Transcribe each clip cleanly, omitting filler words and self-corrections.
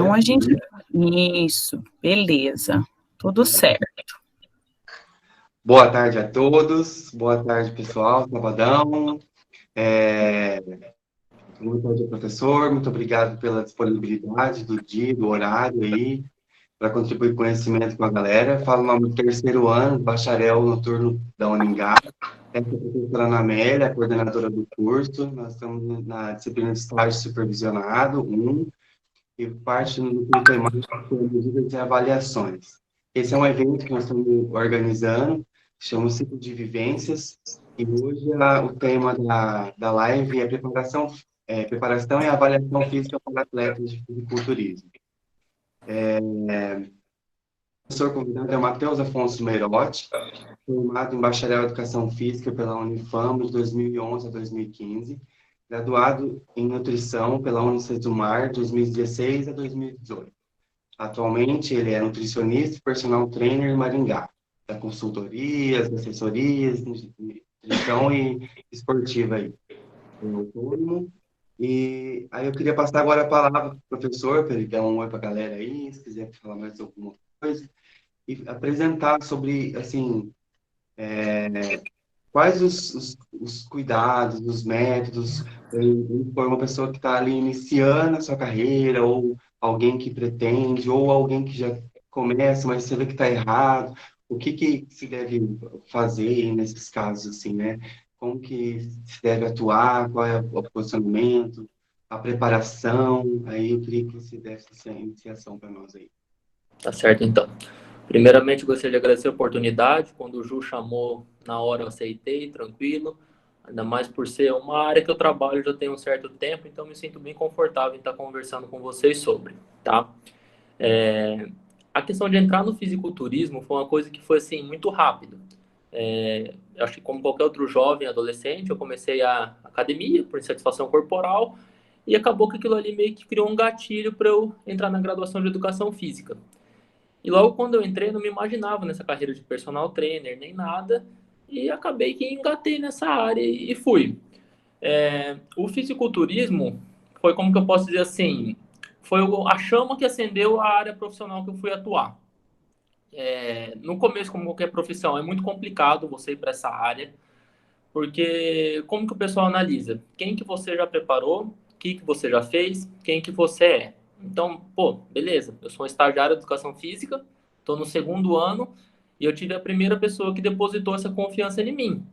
Então, a gente... Isso, beleza. Tudo certo. Boa tarde a todos. Boa tarde, pessoal. Sabadão. Boa tarde, professor. Muito obrigado pela disponibilidade do dia, do horário aí, para contribuir conhecimento com a galera. Falo o nome do terceiro ano, bacharel noturno da Uningá. Essa é a professora Ana Amélia, coordenadora do curso. Nós estamos na disciplina de estágio supervisionado, e parte do grupo temático sobre medidas e avaliações. Esse é um evento que nós estamos organizando, chama Ciclo de Vivências, e hoje o tema da live é preparação e avaliação física para atletas de fisiculturismo. O professor convidado é o Matheus Afonso Meirotti, formado em bacharel em Educação Física pela Unifam de 2011 a 2015, graduado em Nutrição pela Unicesumar de 2016 a 2018. Atualmente, ele é nutricionista e personal trainer em Maringá, da consultorias, assessorias, nutrição e esportiva aí. É autônomo. E aí eu queria passar agora a palavra para o professor, para ele dar um oi para a galera aí, se quiser falar mais alguma coisa, e apresentar sobre, assim, quais os cuidados, os métodos, for uma pessoa que está ali iniciando a sua carreira, ou alguém que pretende, ou alguém que já começa, mas você vê que está errado, o que se deve fazer nesses casos, assim, né? Como que se deve atuar, qual é o posicionamento, a preparação, aí eu queria que você desse essa iniciação para nós aí. Tá certo, então. Primeiramente, gostaria de agradecer a oportunidade. Quando o Ju chamou, na hora eu aceitei, tranquilo. Ainda mais por ser uma área que eu trabalho já tem um certo tempo, então me sinto bem confortável em estar conversando com vocês sobre, tá? A questão de entrar no fisiculturismo foi uma coisa que foi, assim, muito rápido. Acho que como qualquer outro jovem, adolescente, eu comecei a academia por insatisfação corporal e acabou que aquilo ali meio que criou um gatilho para eu entrar na graduação de Educação Física. E logo quando eu entrei, eu não me imaginava nessa carreira de personal trainer, nem nada, e acabei que engatei nessa área e fui. O fisiculturismo foi, como que eu posso dizer assim, foi a chama que acendeu a área profissional que eu fui atuar. No começo, como qualquer profissão, é muito complicado você ir para essa área, porque como que o pessoal analisa? Quem que você já preparou, o que você já fez, quem que você é. Então, beleza, eu sou um estagiário de Educação Física, estou no segundo ano, e eu tive a primeira pessoa que depositou essa confiança em mim.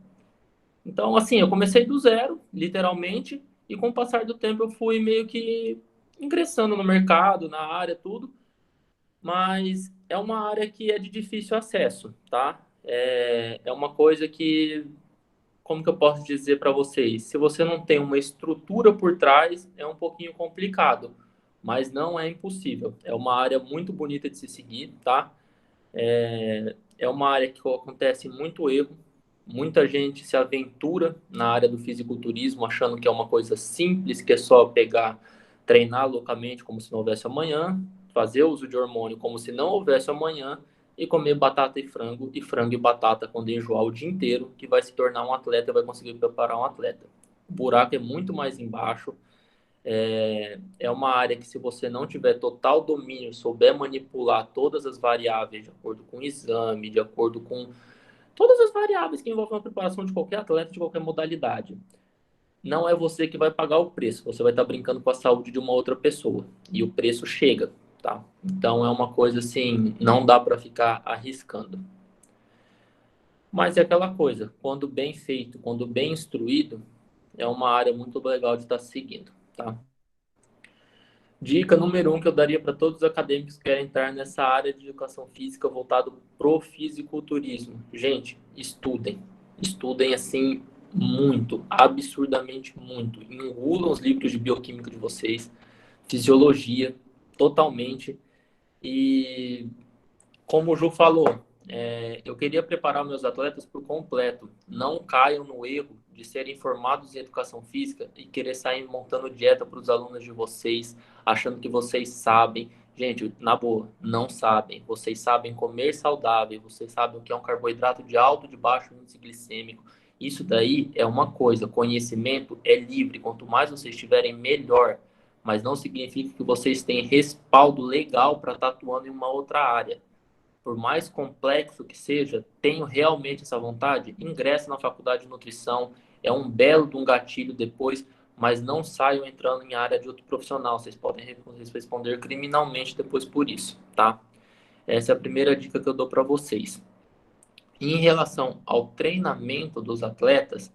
Então, assim, eu comecei do zero, literalmente, e com o passar do tempo eu fui meio que ingressando no mercado, na área, tudo, mas é uma área que é de difícil acesso, tá? É uma coisa que, como que eu posso dizer para vocês? Se você não tem uma estrutura por trás, é um pouquinho complicado, mas não é impossível. É uma área muito bonita de se seguir, tá? É uma área que acontece muito erro. Muita gente se aventura na área do fisiculturismo achando que é uma coisa simples, que é só pegar, treinar loucamente como se não houvesse amanhã, fazer uso de hormônio como se não houvesse amanhã e comer batata e frango e batata quando enjoar o dia inteiro, que vai se tornar um atleta e vai conseguir preparar um atleta. O buraco é muito mais embaixo. É uma área que, se você não tiver total domínio, souber manipular todas as variáveis de acordo com o exame, de acordo com todas as variáveis que envolvem a preparação de qualquer atleta, de qualquer modalidade, não é você que vai pagar o preço. Você vai estar brincando com a saúde de uma outra pessoa. E o preço chega, tá? Então é uma coisa assim, não dá para ficar arriscando. Mas é aquela coisa, quando bem feito, quando bem instruído, é uma área muito legal de estar seguindo, tá? Dica número 1 que eu daria para todos os acadêmicos que querem entrar nessa área de educação física voltado pro fisiculturismo. Gente, estudem. Estudem, assim, muito, absurdamente muito. Engulam os livros de bioquímica de vocês, fisiologia, totalmente. E, como o Ju falou, eu queria preparar meus atletas por completo. Não caiam no erro de serem formados em educação física e querer sair montando dieta para os alunos de vocês, achando que vocês sabem. Gente, na boa, não sabem. Vocês sabem comer saudável, vocês sabem o que é um carboidrato de alto e de baixo índice glicêmico. Isso daí é uma coisa, conhecimento é livre. Quanto mais vocês tiverem, melhor. mas não significa que vocês têm respaldo legal para estar atuando em uma outra área. Por mais complexo que seja, tenho realmente essa vontade, ingresse na faculdade de nutrição, é um belo de um gatilho depois, mas não saiam entrando em área de outro profissional, vocês podem responder criminalmente depois por isso, tá? Essa é a primeira dica que eu dou para vocês. Em relação ao treinamento dos atletas,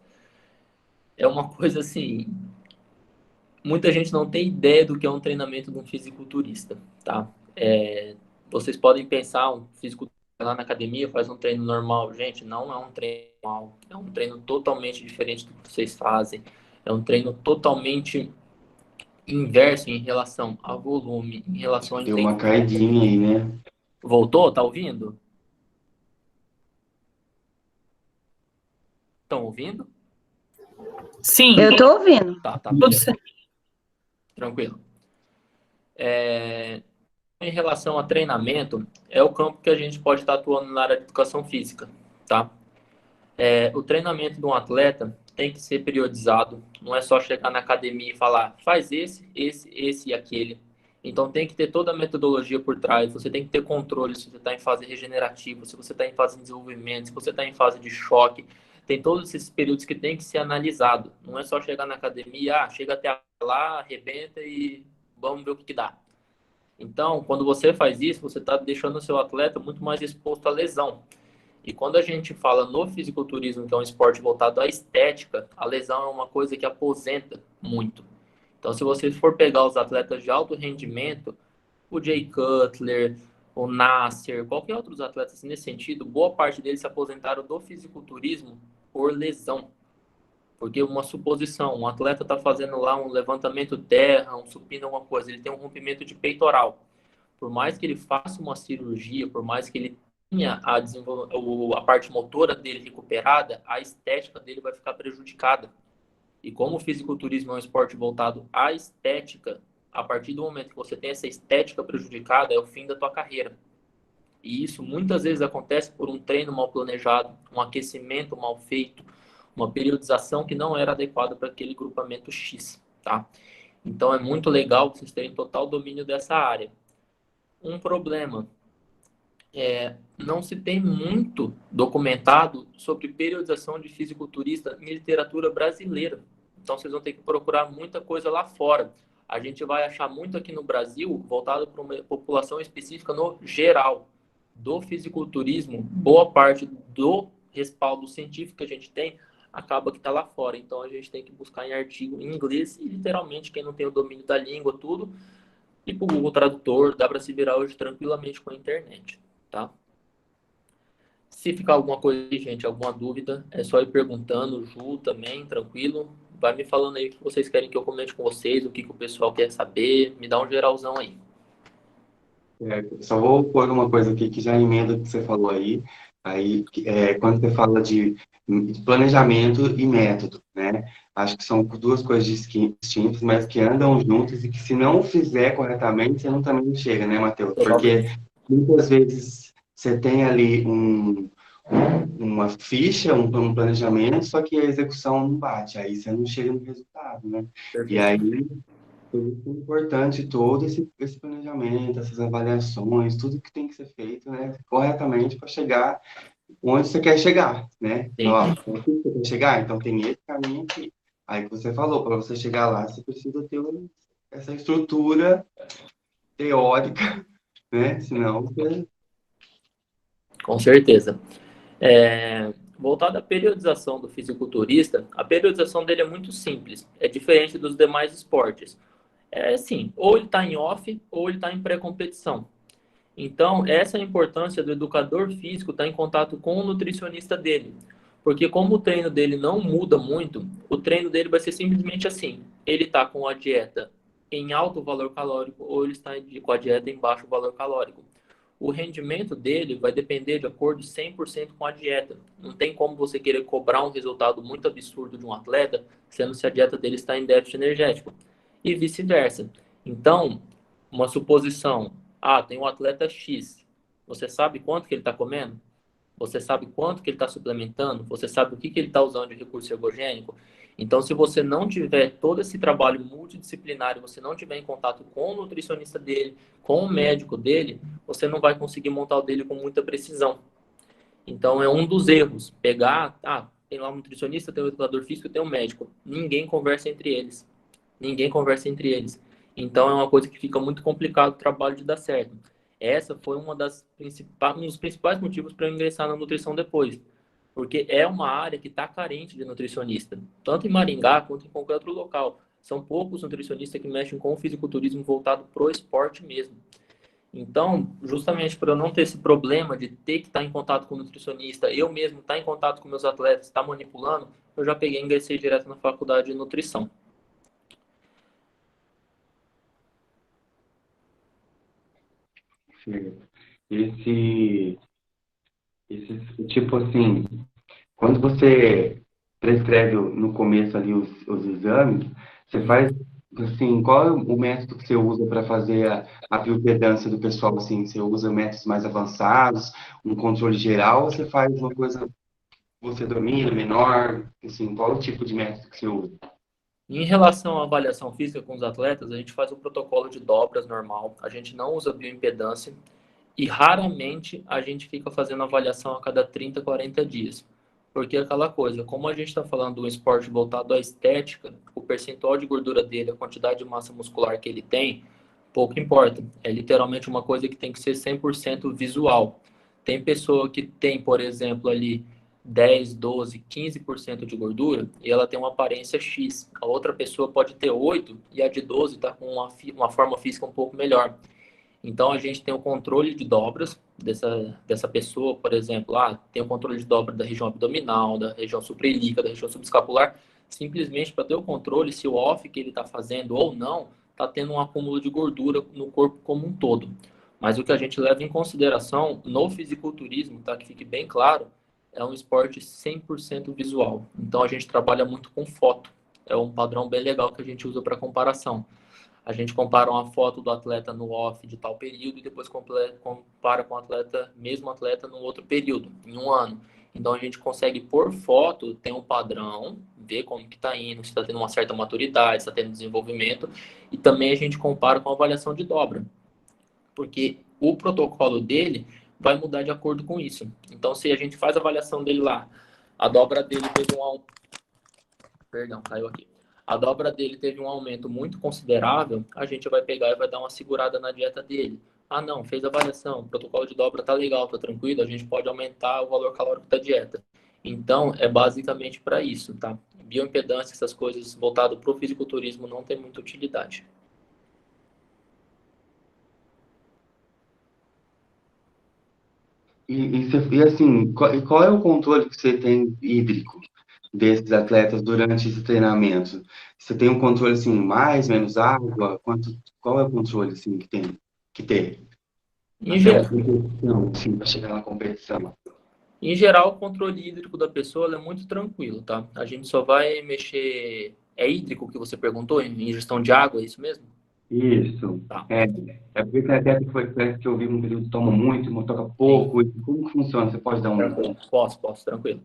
é uma coisa assim, muita gente não tem ideia do que é um treinamento de um fisiculturista, tá? Vocês podem pensar, um fisiculturista lá na academia faz um treino normal. Gente, não é um treino normal. É um treino totalmente diferente do que vocês fazem. É um treino totalmente inverso em relação a volume, em relação a Deu uma intensidade. caidinha aí, né? Voltou? Tá ouvindo? Estão ouvindo? Sim, Eu tô ouvindo. Tá, tudo certo. tranquilo. Em relação a treinamento, é o campo que a gente pode estar atuando na área de educação física, tá? O treinamento de um atleta tem que ser periodizado, não é só chegar na academia e falar, faz esse e aquele. Então tem que ter toda a metodologia por trás, você tem que ter controle se você está em fase regenerativa, se você está em fase de desenvolvimento, se você está em fase de choque. Tem todos esses períodos que tem que ser analisado. Não é só chegar na academia, chega até lá, arrebenta e vamos ver o que dá. Então, quando você faz isso, você está deixando o seu atleta muito mais exposto à lesão. E quando a gente fala no fisiculturismo, que é um esporte voltado à estética, a lesão é uma coisa que aposenta muito. Então, se você for pegar os atletas de alto rendimento, o Jay Cutler, o Nasser, qualquer outros atletas nesse sentido, boa parte deles se aposentaram do fisiculturismo por lesão. Porque uma suposição, um atleta está fazendo lá um levantamento terra, um supino, alguma coisa, ele tem um rompimento de peitoral. Por mais que ele faça uma cirurgia, por mais que ele tenha a parte motora dele recuperada, a estética dele vai ficar prejudicada. E como o fisiculturismo é um esporte voltado à estética, a partir do momento que você tem essa estética prejudicada, é o fim da tua carreira. E isso muitas vezes acontece por um treino mal planejado, um aquecimento mal feito, uma periodização que não era adequada para aquele grupamento X, tá? Então é muito legal vocês terem total domínio dessa área. Um problema não se tem muito documentado sobre periodização de fisiculturista em literatura brasileira. Então vocês vão ter que procurar muita coisa lá fora. A gente vai achar muito aqui no Brasil voltado para uma população específica no geral. Do fisiculturismo, boa parte do respaldo científico que a gente tem acaba que está lá fora. Então a gente tem que buscar em artigo em inglês e literalmente quem não tem o domínio da língua, tudo, e para o Google Tradutor, dá para se virar hoje tranquilamente com a internet, tá? Se ficar alguma coisa aí, gente, alguma dúvida, é só ir perguntando, Ju também, tranquilo. Vai me falando aí o que vocês querem que eu comente com vocês, o que o pessoal quer saber, me dá um geralzão aí. Só vou pôr uma coisa aqui que já emenda o que você falou aí. Quando você fala de planejamento e método, né? Acho que são duas coisas distintas, mas que andam juntas e que se não fizer corretamente, você não também não chega, né, Matheus? Porque muitas vezes você tem ali uma ficha, um planejamento, só que a execução não bate, aí você não chega no resultado, né? Perfeito. E aí, por isso é importante todo esse planejamento, essas avaliações, tudo que tem que ser feito, né, corretamente para chegar onde você quer chegar, né? Então, onde você quer chegar? Então, tem esse caminho aqui. Aí que você falou, para você chegar lá, você precisa ter essa estrutura teórica, né? Senão você... Com certeza. Voltado à periodização do fisiculturista, a periodização dele é muito simples, é diferente dos demais esportes. Assim, ou ele está em off, ou ele está em pré-competição. Então, essa é a importância do educador físico estar em contato com o nutricionista dele. Porque como o treino dele não muda muito, o treino dele vai ser simplesmente assim. Ele está com a dieta em alto valor calórico ou ele está com a dieta em baixo valor calórico. O rendimento dele vai depender de acordo 100% com a dieta. Não tem como você querer cobrar um resultado muito absurdo de um atleta, sendo se a dieta dele está em déficit energético. E vice-versa. Então, uma suposição. Tem um atleta X. Você sabe quanto que ele está comendo? Você sabe quanto que ele está suplementando? Você sabe o que ele está usando de recurso ergogênico? Então, se você não tiver todo esse trabalho multidisciplinar, você não tiver em contato com o nutricionista dele, com o médico dele, você não vai conseguir montar o dele com muita precisão. Então, é um dos erros. Pegar, tem lá um nutricionista, tem um educador físico, tem um médico. Ninguém conversa entre eles. Ninguém conversa entre eles. Então, é uma coisa que fica muito complicado o trabalho de dar certo. Essa foi um dos principais motivos para eu ingressar na nutrição depois. Porque é uma área que está carente de nutricionista. Tanto em Maringá quanto em qualquer outro local. São poucos nutricionistas que mexem com o fisiculturismo voltado para o esporte mesmo. Então, justamente por eu não ter esse problema de ter que estar em contato com o nutricionista, eu mesmo estar em contato com meus atletas, estar manipulando, eu já peguei e ingressei direto na faculdade de nutrição. Esse, tipo assim, quando você prescreve no começo ali os exames, você faz, assim, qual é o método que você usa para fazer a bioimpedância do pessoal, assim? Você usa métodos mais avançados, um controle geral, ou você faz uma coisa que você domina, menor, assim, qual é o tipo de método que você usa? Em relação à avaliação física com os atletas, a gente faz um protocolo de dobras normal, a gente não usa bioimpedância e raramente a gente fica fazendo avaliação a cada 30, 40 dias. Porque é aquela coisa, como a gente está falando de um esporte voltado à estética, o percentual de gordura dele, a quantidade de massa muscular que ele tem, pouco importa. É literalmente uma coisa que tem que ser 100% visual. Tem pessoa que tem, por exemplo, ali 10, 12, 15% de gordura e ela tem uma aparência X. A outra pessoa pode ter 8 e a de 12 está com uma forma física um pouco melhor. Então, a gente tem o controle de dobras dessa pessoa, por exemplo, tem o controle de dobra da região abdominal, da região supraelíaca, da região subescapular, simplesmente para ter o controle se o off que ele está fazendo ou não está tendo um acúmulo de gordura no corpo como um todo. Mas o que a gente leva em consideração no fisiculturismo, tá, que fique bem claro, é um esporte 100% visual. Então, a gente trabalha muito com foto. É um padrão bem legal que a gente usa para comparação. A gente compara uma foto do atleta no off de tal período e depois compara com o atleta, mesmo atleta no outro período, em um ano. Então a gente consegue, por foto, ter um padrão, ver como que está indo, se está tendo uma certa maturidade, se está tendo desenvolvimento, e também a gente compara com a avaliação de dobra, porque o protocolo dele vai mudar de acordo com isso. Então se a gente faz a avaliação dele lá, a dobra dele teve Perdão, caiu aqui. A dobra dele teve um aumento muito considerável, a gente vai pegar e vai dar uma segurada na dieta dele. Não, fez a avaliação, o protocolo de dobra tá legal, tá tranquilo, a gente pode aumentar o valor calórico da dieta. Então, é basicamente para isso, tá? Bioimpedância, essas coisas voltado para o fisiculturismo não tem muita utilidade. E assim, qual é o controle que você tem hídrico desses atletas durante esse treinamento? Você tem um controle assim, mais, menos água? Qual é o controle assim que tem Em, até ge- uma competição, assim, para chegar na competição? em geral, o controle hídrico da pessoa é muito tranquilo, tá? A gente só vai mexer. É hídrico que você perguntou, em ingestão de água, é isso mesmo? Isso. Tá. É porque até parece que eu vi um período que toma muito, um toca Sim. pouco. Como que funciona? Você pode dar um. Tranquilo. Posso, tranquilo.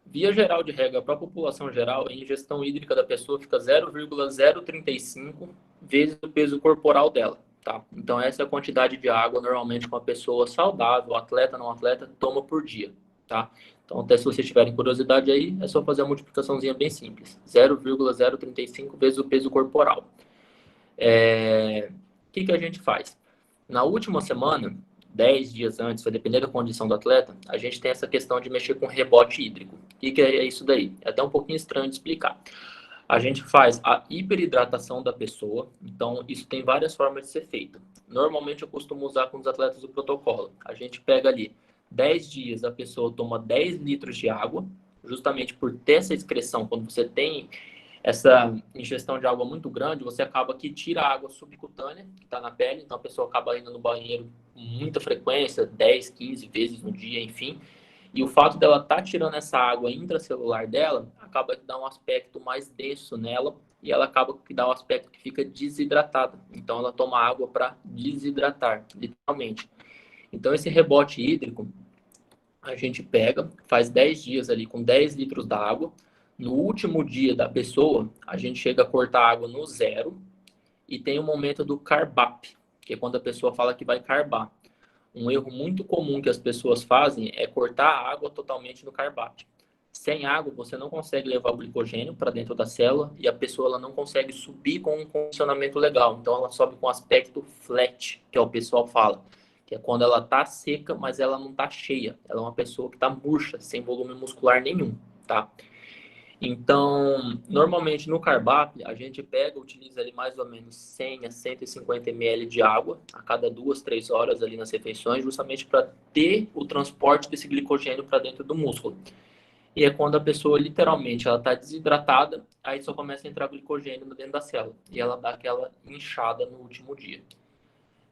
Via geral de regra, para a população geral, a ingestão hídrica da pessoa fica 0,035 vezes o peso corporal dela, tá? Então, essa é a quantidade de água, normalmente, que uma pessoa saudável, atleta, não atleta, toma por dia, tá? Então, até se vocês tiverem curiosidade aí, é só fazer a multiplicaçãozinha bem simples. 0,035 vezes o peso corporal. O que a gente faz? Na última semana, 10 dias antes, vai depender da condição do atleta, a gente tem essa questão de mexer com rebote hídrico. O que é isso daí? É até um pouquinho estranho de explicar. A gente faz a hiperidratação da pessoa, então isso tem várias formas de ser feito. Normalmente eu costumo usar com os atletas do protocolo. A gente pega ali 10 dias, a pessoa toma 10 litros de água, justamente por ter essa excreção, quando você tem essa ingestão de água muito grande, você acaba que tira a água subcutânea, que está na pele, então a pessoa acaba indo no banheiro com muita frequência, 10, 15 vezes no dia, enfim. E o fato dela estar tirando essa água intracelular dela, acaba que dá um aspecto mais denso nela, e ela acaba que dá um aspecto que fica desidratada. Então ela toma água para desidratar, literalmente. Então esse rebote hídrico, a gente pega, faz 10 dias ali com 10 litros d'água, No último dia da pessoa, a gente chega a cortar a água no zero e tem o momento do carb-up, que é quando a pessoa fala que vai carbar. Um erro muito comum que as pessoas fazem é cortar a água totalmente no carb-up. Sem água, você não consegue levar o glicogênio para dentro da célula e a pessoa ela não consegue subir com um condicionamento legal. Então, ela sobe com aspecto flat, que é o pessoal fala, que é quando ela está seca, mas ela não está cheia. Ela é uma pessoa que está murcha, sem volume muscular nenhum, tá? Então, normalmente no carb-up, a gente pega, utiliza ali mais ou menos 100 a 150 ml de água a cada 2, 3 horas ali nas refeições, justamente para ter o transporte desse glicogênio para dentro do músculo. E é quando a pessoa, literalmente, ela está desidratada, aí só começa a entrar glicogênio dentro da célula. E ela dá aquela inchada no último dia.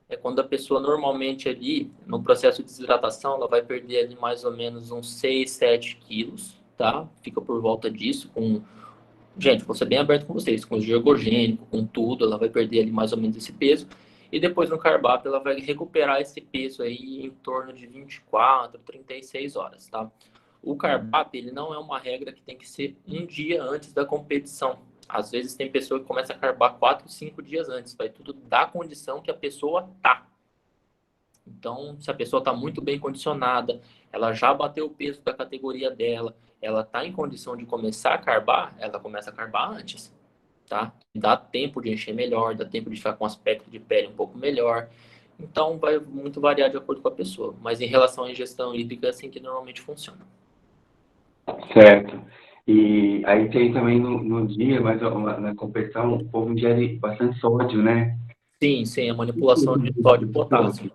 É quando a pessoa, normalmente, ali, no processo de desidratação, ela vai perder ali mais ou menos uns 6, 7 quilos, tá? Fica por volta disso, com... Gente, vou ser bem aberto com vocês, com o glicogênico, com tudo, ela vai perder ali mais ou menos esse peso. E depois no carb-up, ela vai recuperar esse peso aí em torno de 24, 36 horas, tá? O carb-up, ele não é uma regra que tem que ser um dia antes da competição. Às vezes tem pessoa que começa a carbar 4, 5 dias antes. Vai tudo da condição que a pessoa tá. Então, se a pessoa está muito bem condicionada, ela já bateu o peso da categoria dela, ela está em condição de começar a carbar, ela começa a carbar antes, tá? Dá tempo de encher melhor, dá tempo de ficar com aspecto de pele um pouco melhor. Então, vai muito variar de acordo com a pessoa. Mas em relação à ingestão hídrica, é assim que normalmente funciona. Certo. E aí tem também no dia, mas na competição, o povo ingere bastante sódio, né? Sim, sim, a manipulação de sódio e potássio.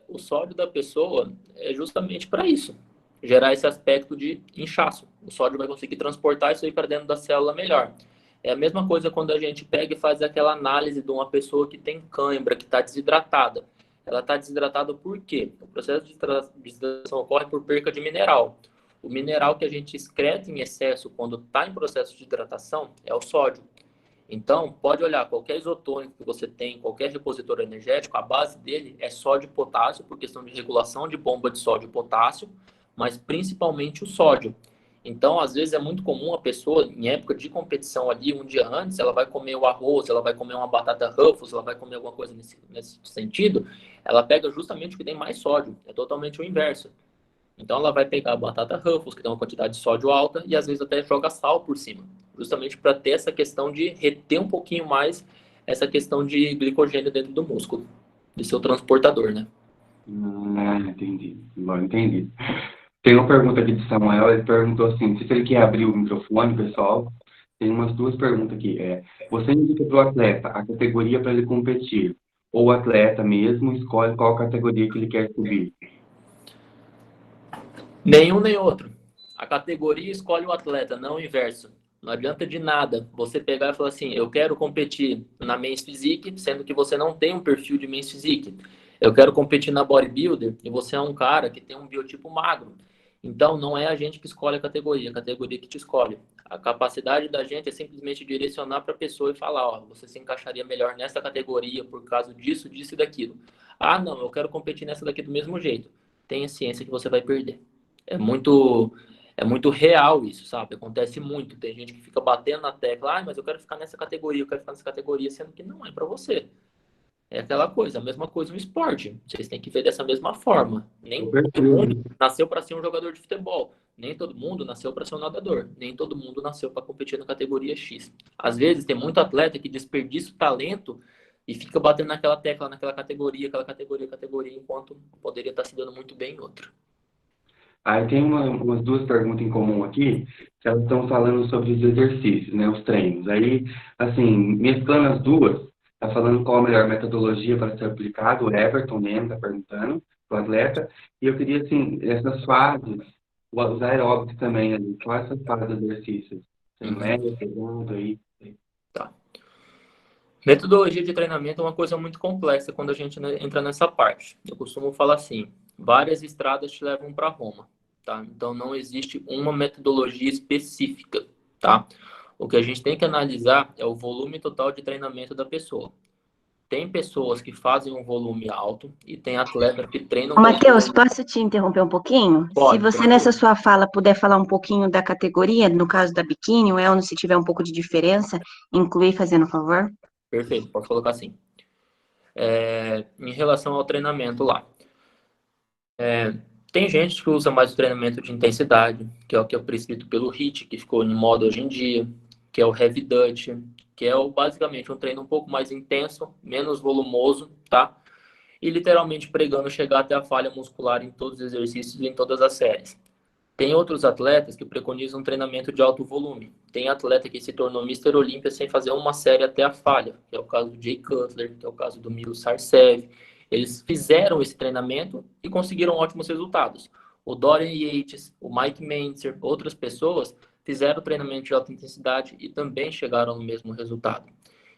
O sódio da pessoa é justamente para isso, gerar esse aspecto de inchaço. O sódio vai conseguir transportar isso aí para dentro da célula melhor. É a mesma coisa quando a gente pega e faz aquela análise de uma pessoa que tem cãibra, que está desidratada. Ela está desidratada por quê? O processo de desidratação ocorre por perca de mineral. O mineral que a gente excreta em excesso quando está em processo de hidratação é o sódio. Então, pode olhar, qualquer isotônico que você tem, qualquer repositor energético, a base dele é sódio e potássio, por questão de regulação de bomba de sódio e potássio, mas principalmente o sódio. Então, às vezes é muito comum a pessoa, em época de competição ali, um dia antes, ela vai comer o arroz, ela vai comer uma batata Ruffles, ela vai comer alguma coisa nesse sentido, ela pega justamente o que tem mais sódio, é totalmente o inverso. Então ela vai pegar a batata Ruffles, que tem uma quantidade de sódio alta, e às vezes até joga sal por cima, justamente para ter essa questão de reter um pouquinho mais essa questão de glicogênio dentro do músculo, de seu transportador, né? Entendi. Agora entendi. Tem uma pergunta aqui de Samuel, ele perguntou assim, se ele quer abrir o microfone, pessoal, tem umas duas perguntas aqui. Você indica para o atleta a categoria para ele competir, ou o atleta mesmo escolhe qual categoria que ele quer subir? Nenhum nem outro. A categoria escolhe o atleta, não o inverso. Não adianta de nada você pegar e falar assim, eu quero competir na Men's Physique, sendo que você não tem um perfil de Men's Physique. Eu quero competir na Bodybuilder e você é um cara que tem um biotipo magro. Então, não é a gente que escolhe a categoria que te escolhe. A capacidade da gente é simplesmente direcionar para a pessoa e falar, ó, você se encaixaria melhor nessa categoria por causa disso, disso e daquilo. Ah, não, eu quero competir nessa daqui do mesmo jeito. Tenha ciência que você vai perder. É muito, é muito real isso, sabe? Acontece muito. Tem gente que fica batendo na tecla, mas eu quero ficar nessa categoria, eu quero ficar nessa categoria, sendo que não é para você. É aquela coisa, a mesma coisa no esporte. Vocês têm que ver dessa mesma forma. Nem todo mundo nasceu para ser um jogador de futebol. Nem todo mundo nasceu para ser um nadador. Nem todo mundo nasceu para competir na categoria X. Às vezes tem muito atleta que desperdiça o talento e fica batendo naquela tecla, naquela categoria, categoria, enquanto poderia estar se dando muito bem em outra. Aí tem umas duas perguntas em comum aqui, que elas estão falando sobre os exercícios, né, os treinos. Aí, assim, mesclando as duas, está falando qual a melhor metodologia para ser aplicado, o Everton mesmo está perguntando, o atleta, e eu queria, assim, essas fases, os aeróbicos também, ali, quais essas fases de exercícios? Você não é, pergunta aí. Tá. Metodologia de treinamento é uma coisa muito complexa quando a gente entra nessa parte. Eu costumo falar assim, várias estradas te levam para Roma, tá? Então não existe uma metodologia específica, tá? O que a gente tem que analisar é o volume total de treinamento da pessoa. Tem pessoas que fazem um volume alto e tem atletas que treinam Ô, com Matheus, volume... posso te interromper um pouquinho? Se Pode, você, nessa tranquilo. sua fala, puder falar um pouquinho da categoria, no caso da biquíni, o wellness, se tiver um pouco de diferença, incluir fazendo um favor. Perfeito, pode colocar assim. Em relação ao treinamento lá. Tem gente que usa mais o treinamento de intensidade, que é o que é prescrito pelo HIIT, que ficou em moda hoje em dia, que é o Heavy Dutch, que é basicamente um treino um pouco mais intenso, menos volumoso, tá? E literalmente pregando chegar até a falha muscular em todos os exercícios e em todas as séries. Tem outros atletas que preconizam um treinamento de alto volume. Tem atleta que se tornou Mr. Olímpia sem fazer uma série até a falha, que é o caso do Jay Cutler, que é o caso do Mil Sarcev. Eles fizeram esse treinamento e conseguiram ótimos resultados. O Dorian Yates, o Mike Mentzer, outras pessoas fizeram treinamento de alta intensidade e também chegaram no mesmo resultado.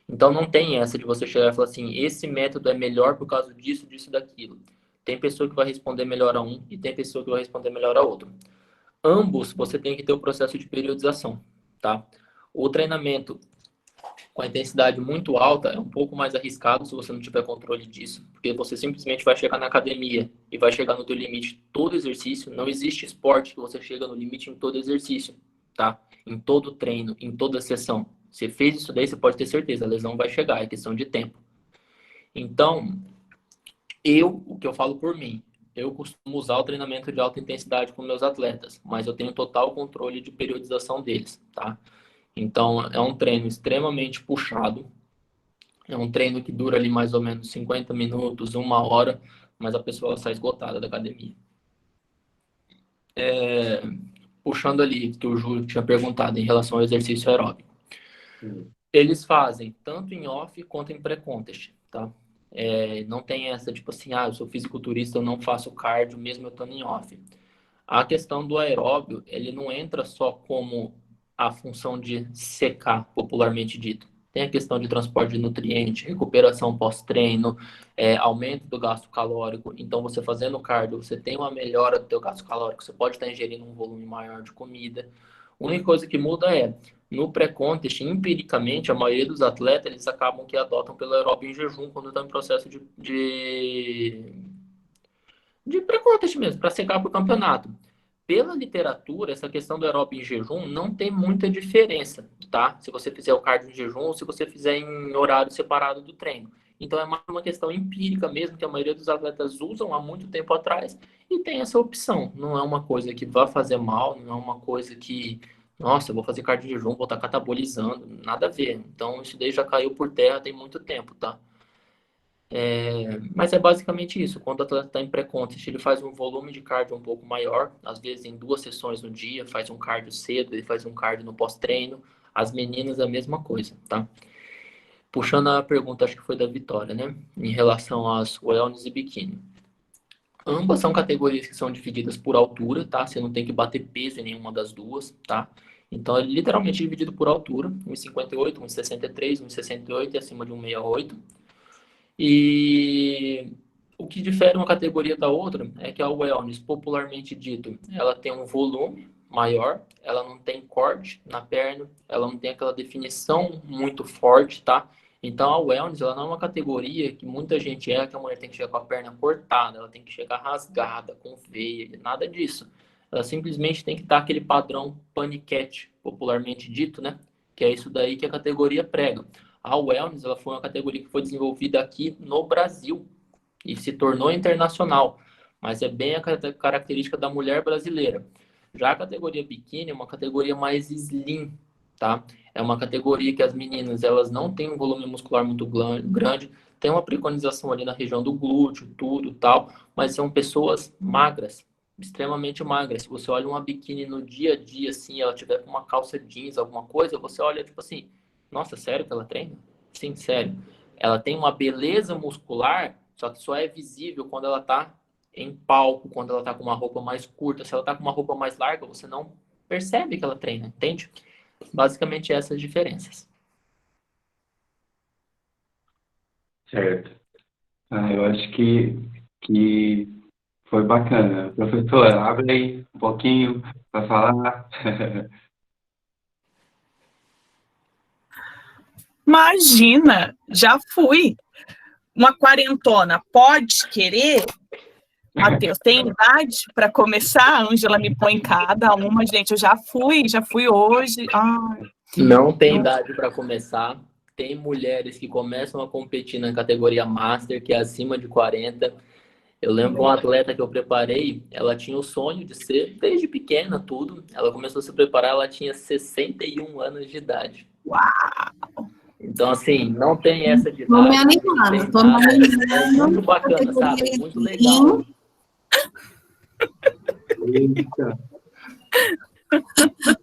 Então não tem essa de você chegar e falar assim, esse método é melhor por causa disso, disso, daquilo. Tem pessoa que vai responder melhor a um e tem pessoa que vai responder melhor a outro. Ambos, você tem que ter o processo de periodização, tá? O treinamento com a intensidade muito alta é um pouco mais arriscado se você não tiver controle disso, porque você simplesmente vai chegar na academia e vai chegar no teu limite todo exercício. Não existe esporte que você chega no limite em todo exercício, tá? Em todo treino, em toda sessão. Você fez isso daí, você pode ter certeza, a lesão vai chegar, é questão de tempo. Então, o que eu falo por mim, eu costumo usar o treinamento de alta intensidade com meus atletas, mas eu tenho total controle de periodização deles, tá? Então, é um treino extremamente puxado, é um treino que dura ali mais ou menos 50 minutos, 1 hora, mas a pessoa sai esgotada da academia. Puxando ali, que o Júlio tinha perguntado em relação ao exercício aeróbico. Eles fazem tanto em off quanto em pré-contest, tá? Não tem essa, tipo assim, eu sou fisiculturista, eu não faço cardio mesmo eu estando em off. A questão do aeróbio, ele não entra só como a função de secar, popularmente dito. Tem a questão de transporte de nutrientes, recuperação pós-treino, aumento do gasto calórico. Então, você fazendo cardio, você tem uma melhora do teu gasto calórico, você pode estar ingerindo um volume maior de comida. A única coisa que muda no pré-contest, empiricamente, a maioria dos atletas, eles acabam que adotam pelo aeróbio em jejum quando estão em processo de pré-contest mesmo, para secar para o campeonato. Pela literatura, essa questão do aeróbio em jejum não tem muita diferença, tá? Se você fizer o cardio em jejum ou se você fizer em horário separado do treino. Então é mais uma questão empírica mesmo, que a maioria dos atletas usam há muito tempo atrás e tem essa opção. Não é uma coisa que vai fazer mal, não é uma coisa que, nossa, eu vou fazer cardio em jejum, vou estar catabolizando, nada a ver. Então isso daí já caiu por terra tem muito tempo, tá? Mas é basicamente isso. Quando o atleta está em pré-contest, ele faz um volume de cardio um pouco maior, às vezes em 2 sessões no dia, faz um cardio cedo, ele faz um cardio no pós-treino. As meninas, a mesma coisa, tá? Puxando a pergunta, acho que foi da Vitória, né? Em relação às wellness e biquíni. Ambas são categorias que são divididas por altura, tá? Você não tem que bater peso em nenhuma das duas, tá? Então, é literalmente dividido por altura. 1,58, 1,63, 1,68 e acima de 1,68. E o que difere uma categoria da outra é que a wellness, popularmente dito, ela tem um volume maior, ela não tem corte na perna, ela não tem aquela definição muito forte, tá? Então a wellness, ela não é uma categoria que muita gente que a mulher tem que chegar com a perna cortada, ela tem que chegar rasgada, com veia, nada disso. Ela simplesmente tem que estar aquele padrão paniquete, popularmente dito, né? Que é isso daí que a categoria prega. A wellness, ela foi uma categoria que foi desenvolvida aqui no Brasil e se tornou internacional, mas é bem a característica da mulher brasileira. Já a categoria biquíni é uma categoria mais slim, tá? É uma categoria que as meninas, elas não têm um volume muscular muito grande, tem uma preconização ali na região do glúteo, tudo, tal, mas são pessoas magras, extremamente magras. Se você olha uma biquíni no dia a dia, assim, ela tiver com uma calça jeans, alguma coisa, você olha, tipo assim, nossa, sério que ela treina? Sim, sério. Ela tem uma beleza muscular, só que só é visível quando ela tá em palco, quando ela tá com uma roupa mais curta. Se ela tá com uma roupa mais larga, você não percebe que ela treina, entende? Basicamente essas diferenças. Certo. Eu acho que foi bacana. Professor, abre aí um pouquinho para falar. Imagina, já fui. uma quarentona pode querer? Matheus, tem idade para começar? A Ângela me põe cada uma, gente. Eu já fui hoje. Ai, Não tem idade para começar. Tem mulheres que começam a competir na categoria Master, que é acima de 40. Eu lembro uma atleta que eu preparei, ela tinha o sonho de ser, desde pequena, tudo. Ela começou a se preparar, ela tinha 61 anos de idade. uau! Então, assim, não tem essa de Tô me idade. animando, tô me animando. É muito bacana, sabe? Muito legal. Eita.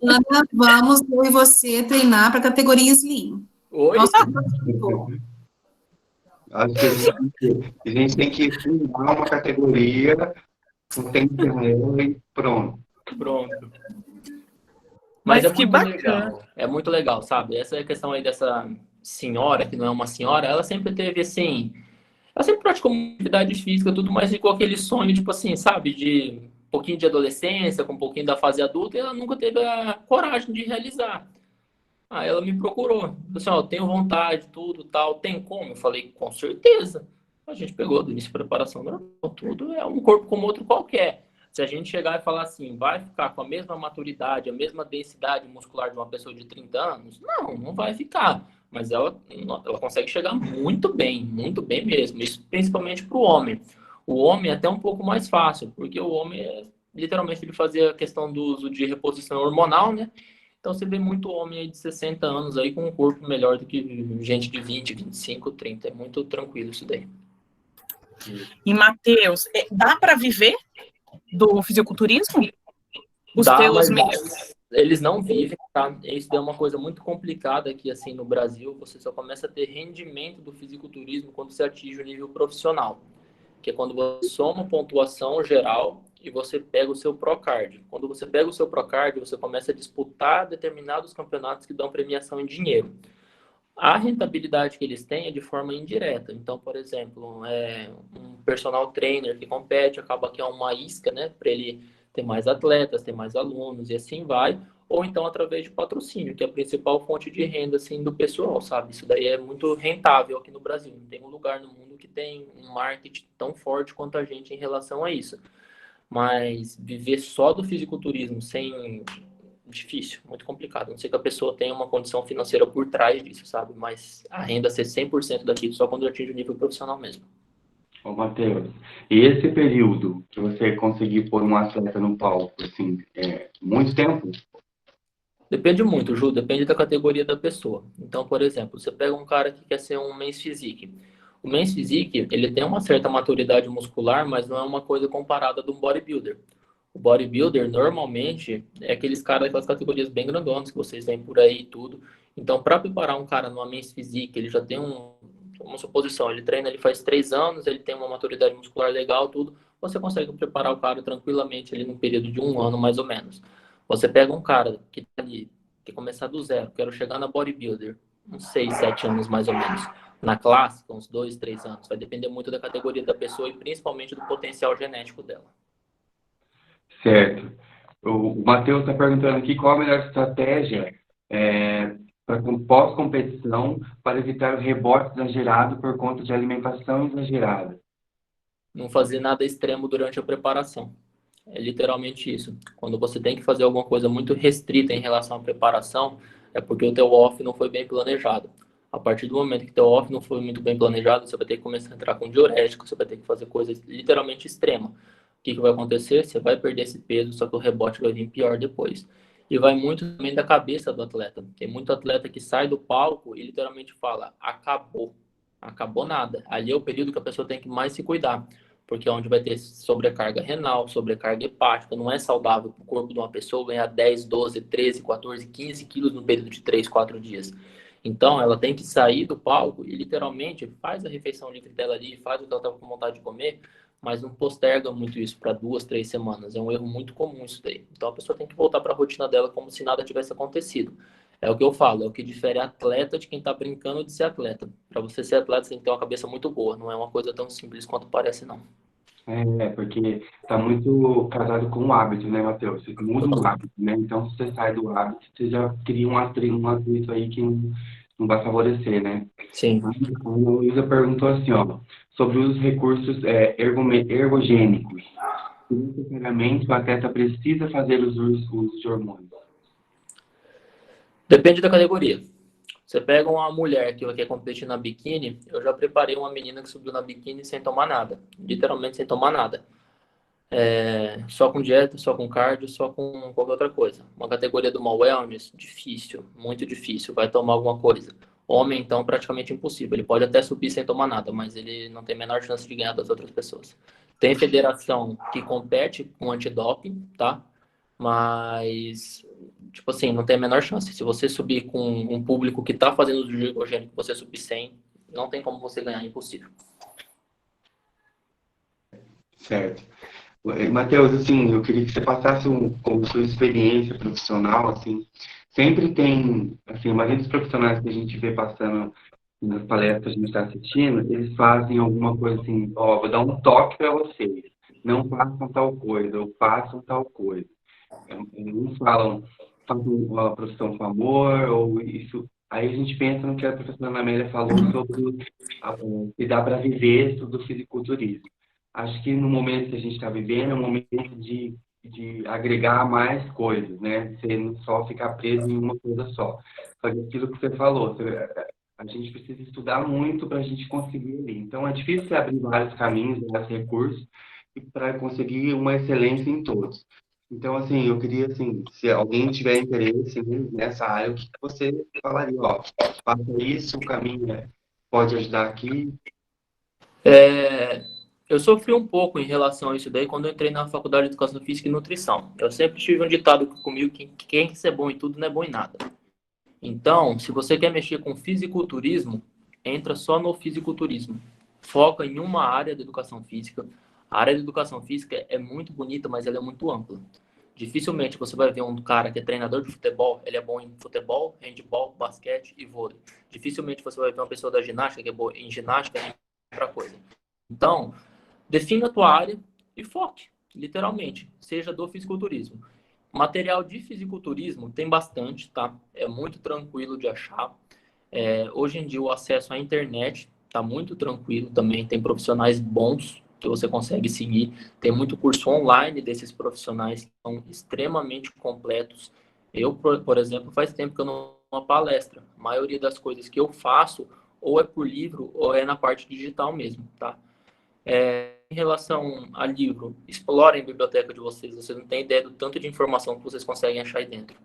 Ana, vamos, eu e você, treinar para a categoria Slim. Oi? Nossa, Acho que a gente tem que fundar uma categoria, não tem que e pronto. Pronto. Mas é que muito bacana. legal. É muito legal, sabe? Essa questão aí dessa senhora, que não é uma senhora, ela sempre teve, assim... Ela sempre praticou atividade física, tudo, mas ficou aquele sonho, tipo assim, sabe? De um pouquinho de adolescência, com um pouquinho da fase adulta, e ela nunca teve a coragem de realizar. Aí ela me procurou. Falou assim, ó, tenho vontade, tudo, tal. Tem como? Eu falei, com certeza. A gente pegou do início de preparação normal, tudo. É um corpo como outro qualquer. Se a gente chegar e falar assim, vai ficar com a mesma maturidade, a mesma densidade muscular de uma pessoa de 30 anos? Não vai ficar. Mas ela consegue chegar muito bem mesmo. Isso principalmente para o homem. O homem é até um pouco mais fácil, porque o homem, literalmente, ele fazia a questão do uso de reposição hormonal, né? Então, você vê muito homem aí de 60 anos aí com um corpo melhor do que gente de 20, 25, 30. É muito tranquilo isso daí. E, Matheus, dá para viver do fisiculturismo? Mas eles não vivem, tá? Isso é uma coisa muito complicada aqui, assim, no Brasil. Você só começa a ter rendimento do fisiculturismo quando você atinge o nível profissional, que é quando você soma pontuação geral e você pega o seu Procard. Quando você pega o seu Procard, você começa a disputar determinados campeonatos que dão premiação em dinheiro. A rentabilidade que eles têm é de forma indireta. Então, por exemplo, um personal trainer que compete, acaba que é uma isca, né, para ele ter mais atletas, ter mais alunos e assim vai. Ou então através de patrocínio, que é a principal fonte de renda, assim, do pessoal, sabe? Isso daí é muito rentável aqui no Brasil. Não tem um lugar no mundo que tem um marketing tão forte quanto a gente em relação a isso. Mas viver só do fisiculturismo sem... Difícil, muito complicado. Não sei que a pessoa tenha uma condição financeira por trás disso, sabe? Mas a renda ser 100% daquilo só quando atinge o nível profissional mesmo. Ô, Matheus, e esse período que você conseguir pôr um atleta no palco, assim, muito tempo? Depende muito, Ju, depende da categoria da pessoa. Então, por exemplo, você pega um cara que quer ser um Men's Physique. O Men's Physique, ele tem uma certa maturidade muscular, mas não é uma coisa comparada de um bodybuilder. O bodybuilder, normalmente, é aqueles caras daquelas categorias bem grandonas que vocês veem por aí e tudo. Então, para preparar um cara numa Men's Physique, ele já tem uma suposição. Ele treina, ele faz 3 anos, ele tem uma maturidade muscular legal, tudo. Você consegue preparar o cara tranquilamente ali num período de 1 ano, mais ou menos. Você pega um cara que tá ali, quer começar do zero, quero chegar na bodybuilder, uns 6, 7 anos mais ou menos. Na clássica, uns 2, 3 anos. Vai depender muito da categoria da pessoa e principalmente do potencial genético dela. Certo. O Matheus está perguntando aqui qual a melhor estratégia para pós-competição para evitar o rebote exagerado por conta de alimentação exagerada. Não fazer nada extremo durante a preparação. É literalmente isso. Quando você tem que fazer alguma coisa muito restrita em relação à preparação, é porque o teu off não foi bem planejado. A partir do momento que o teu off não foi muito bem planejado, você vai ter que começar a entrar com diurético, você vai ter que fazer coisas literalmente extremas. O que vai acontecer? Você vai perder esse peso, só que o rebote vai vir pior depois. E vai muito também da cabeça do atleta. Tem muito atleta que sai do palco e literalmente fala, acabou. Acabou nada. Ali é o período que a pessoa tem que mais se cuidar. Porque é onde vai ter sobrecarga renal, sobrecarga hepática. Não é saudável para o corpo de uma pessoa ganhar 10, 12, 13, 14, 15 quilos no período de 3, 4 dias. Então, ela tem que sair do palco e literalmente faz a refeição livre dela ali, faz o que ela estava com vontade de comer, mas não posterga muito isso para 2, 3 semanas. É um erro muito comum isso daí. Então, a pessoa tem que voltar para a rotina dela como se nada tivesse acontecido. É o que eu falo, é o que difere atleta de quem está brincando de ser atleta. Para você ser atleta, você tem que ter uma cabeça muito boa. Não é uma coisa tão simples quanto parece, não. Porque está muito casado com o hábito, né, Matheus? Você muda o hábito, né? Então, se você sai do hábito, você já cria um atrito aí que não vai favorecer, né? Sim. A Ana Luísa perguntou assim, ó, sobre os recursos ergogênicos. Se necessariamente o atleta precisa fazer os usos de hormônios. Depende da categoria. Você pega uma mulher que quer competir na biquíni, eu já preparei uma menina que subiu na biquíni sem tomar nada. Literalmente sem tomar nada. Só com dieta, só com cardio, só com qualquer outra coisa. Uma categoria do mal wellness, difícil, muito difícil, vai tomar alguma coisa. Homem, então, praticamente impossível. Ele pode até subir sem tomar nada, mas ele não tem a menor chance de ganhar das outras pessoas. Tem federação que compete com antidoping, tá? Mas, tipo assim, não tem a menor chance. Se você subir com um público que tá fazendo o ergogênico, você subir 100, não tem como você ganhar, impossível. Certo. Matheus, assim, eu queria que você passasse com sua experiência profissional, assim, sempre tem, assim, a maioria dos profissionais que a gente vê passando nas palestras que a gente está assistindo, eles fazem alguma coisa assim, ó, vou dar um toque para vocês, não façam tal coisa, ou façam tal coisa. Uns falam, façam uma profissão com amor, ou isso. Aí a gente pensa no que a professora Ana Amélia falou sobre se dá para viver do fisiculturismo. Acho que no momento que a gente está vivendo é um momento de agregar mais coisas, né? Você não só ficar preso em uma coisa só. Fazer aquilo que você falou. A gente precisa estudar muito para a gente conseguir ali. Então, é difícil abrir vários caminhos, vários recursos, para conseguir uma excelência em todos. Então, assim, eu queria, assim, se alguém tiver interesse nessa área, o que você falaria? Ó, faça isso, o caminho pode ajudar aqui. Eu sofri um pouco em relação a isso daí quando eu entrei na Faculdade de Educação Física e Nutrição. Eu sempre tive um ditado comigo que quem quer ser bom em tudo não é bom em nada. Então, se você quer mexer com fisiculturismo, entra só no fisiculturismo. Foca em uma área da educação física. A área de educação física é muito bonita, mas ela é muito ampla. Dificilmente você vai ver um cara que é treinador de futebol, ele é bom em futebol, handebol, basquete e vôlei. Dificilmente você vai ver uma pessoa da ginástica que é boa em ginástica e outra coisa. Então, defina a tua área e foque, literalmente, seja do fisiculturismo. Material de fisiculturismo tem bastante, tá? É muito tranquilo de achar. Hoje em dia o acesso à internet tá muito tranquilo também, tem profissionais bons que você consegue seguir. Tem muito curso online desses profissionais que são extremamente completos. Eu, por exemplo, faz tempo que eu não dou uma palestra. A maioria das coisas que eu faço ou é por livro ou é na parte digital mesmo, tá? Em relação a livro, explorem a biblioteca de vocês. Vocês não têm ideia do tanto de informação que vocês conseguem achar aí dentro.